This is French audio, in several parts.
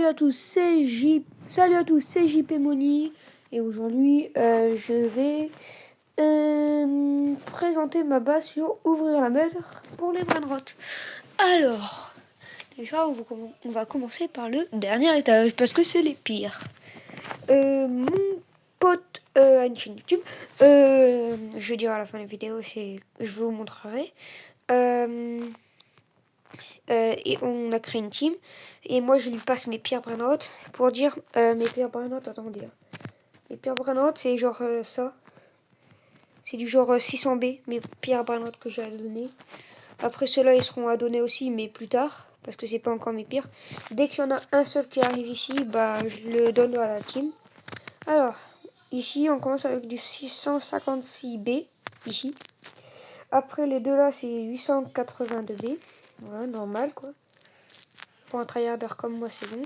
Salut à tous, Salut à tous, c'est JP Moni. Et aujourd'hui, je vais présenter ma base sur ouvrir la mettre pour les brainrots. Alors, déjà, on va commencer par le dernier étage parce que c'est les pires. Mon pote a une chaîne YouTube. Je dirai à la fin de la vidéo, je vous montrerai. Et on a créé une team. Et moi, je lui passe mes pires brainrots pour dire mes pires brainrots. Attendez. Mes pires brainrots, c'est genre ça. C'est du genre 600B, mes pires brainrots que j'ai à donner. Après, ceux-là, ils seront à donner aussi, mais plus tard. Parce que c'est pas encore mes pires. Dès qu'il y en a un seul qui arrive ici, bah, je le donne à la team. Alors, ici, on commence avec du 656B. Ici. Après, les deux là, c'est 882B. Voilà, normal, quoi. Pour un tryharder comme moi, c'est bon.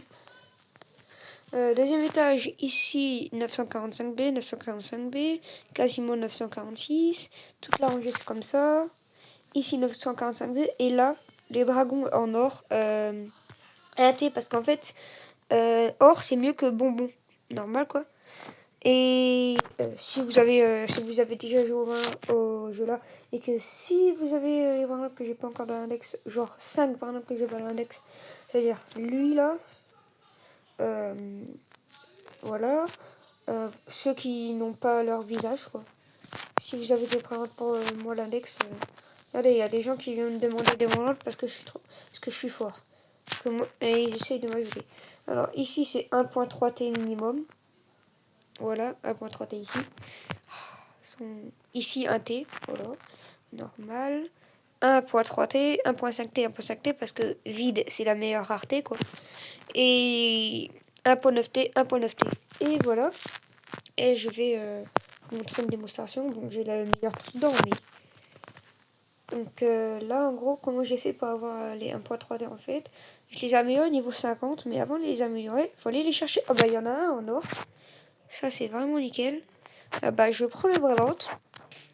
Deuxième étage, ici 945B, 945B, quasiment 946. Toute la rangée, c'est comme ça. Ici 945B. Et là, les dragons en or. Arrêtez, parce qu'en fait, or, c'est mieux que bonbon. Normal, quoi. Et si vous avez déjà joué au jeu là, et que si vous avez les brainrots que j'ai pas encore dans l'index, genre 5 par exemple que j'ai pas dans l'index, c'est-à-dire lui là, voilà, ceux qui n'ont pas leur visage quoi. Si vous avez des brainrots pour moi l'index, regardez, il y a des gens qui viennent me demander des brainrots parce que je suis fort. Et ils essayent de m'ajouter. Alors ici c'est 1.3T minimum. Voilà, 1.3T ici. Ici un T, voilà, normal. 1.3T, 1.5T, 1.5T parce que vide c'est la meilleure rareté quoi. Et 1.9T, 1.9T. Et voilà. Et je vais vous montrer une démonstration. Bon, j'ai la meilleure truc dedans, mais. Donc là en gros comment j'ai fait pour avoir les 1.3T en fait. Je les améliore au niveau 50, mais avant de les améliorer, il fallait les chercher. Ah bah il y en a un en or. Ça c'est vraiment nickel. Bah je prends le brainrot.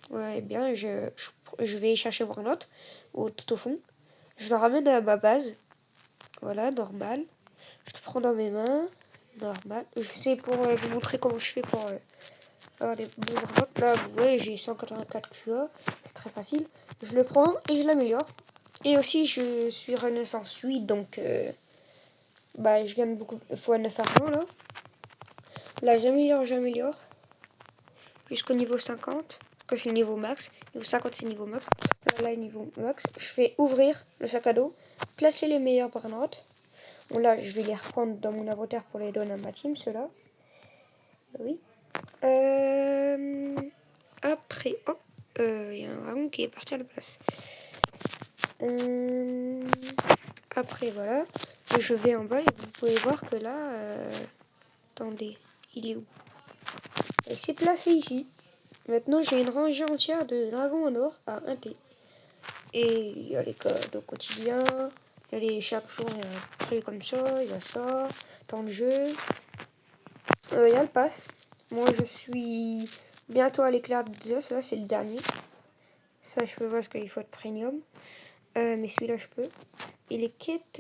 Ouais, bien, je vais chercher Brainrot tout au fond. Je le ramène à ma base. Voilà, normal. Je le prends dans mes mains. Normal. Je sais pour vous montrer comment je fais pour avoir des bons Brainrot. Là, vous voyez, j'ai 184 QA. C'est très facile. Je le prends et je l'améliore. Et aussi, je suis Renaissance 8, donc bah, je gagne beaucoup fois 9 argent là. Là, j'améliore. Jusqu'au niveau 50. Que c'est le niveau max. Niveau 50 c'est niveau max. Là niveau max. Je fais ouvrir le sac à dos. Placer les meilleurs brainrots. Bon là je vais les reprendre dans mon inventaire pour les donner à ma team ceux-là. Oui. Après. Oh. Il y a un dragon qui est parti à la place. Après voilà. Je vais en bas et vous pouvez voir que là. Attendez. Il est où? Il s'est placé ici. Maintenant, j'ai une rangée entière de dragons en or à 1T. Et il y a les codes au quotidien. Il y a chaque jour, il y a un truc comme ça. Il y a ça. Temps de jeu. Il y a le pass. Moi, je suis bientôt à l'éclair de ça. C'est le dernier. Ça, je peux voir parce qu'il faut être premium. Mais celui-là, je peux. Et les quêtes,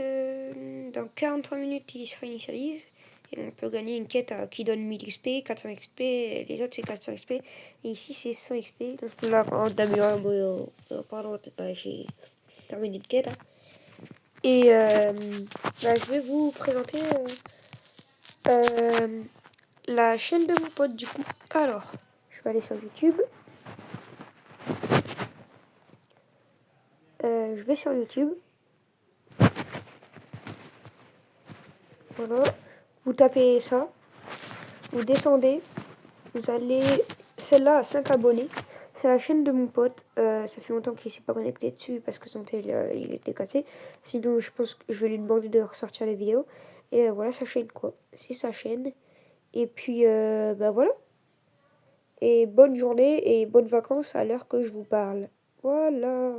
dans 43 minutes, ils se réinitialisent. Et on peut gagner une quête qui donne 1000 XP, 400 XP, les autres c'est 400 XP. Et ici c'est 100 XP. Donc là, quand on pardon, j'ai terminé de quête. Hein. Et bah, je vais vous présenter la chaîne de mon pote du coup. Alors, je vais aller sur YouTube. Je vais sur YouTube. Voilà. Vous tapez ça. Vous descendez. Vous allez. Celle-là a 5 abonnés. C'est la chaîne de mon pote. Ça fait longtemps qu'il ne s'est pas connecté dessus parce que son tel il était cassé. Sinon, je pense que je vais lui demander de ressortir les vidéos. Et voilà sa chaîne quoi. C'est sa chaîne. Et puis, bah voilà. Et bonne journée et bonnes vacances à l'heure que je vous parle. Voilà.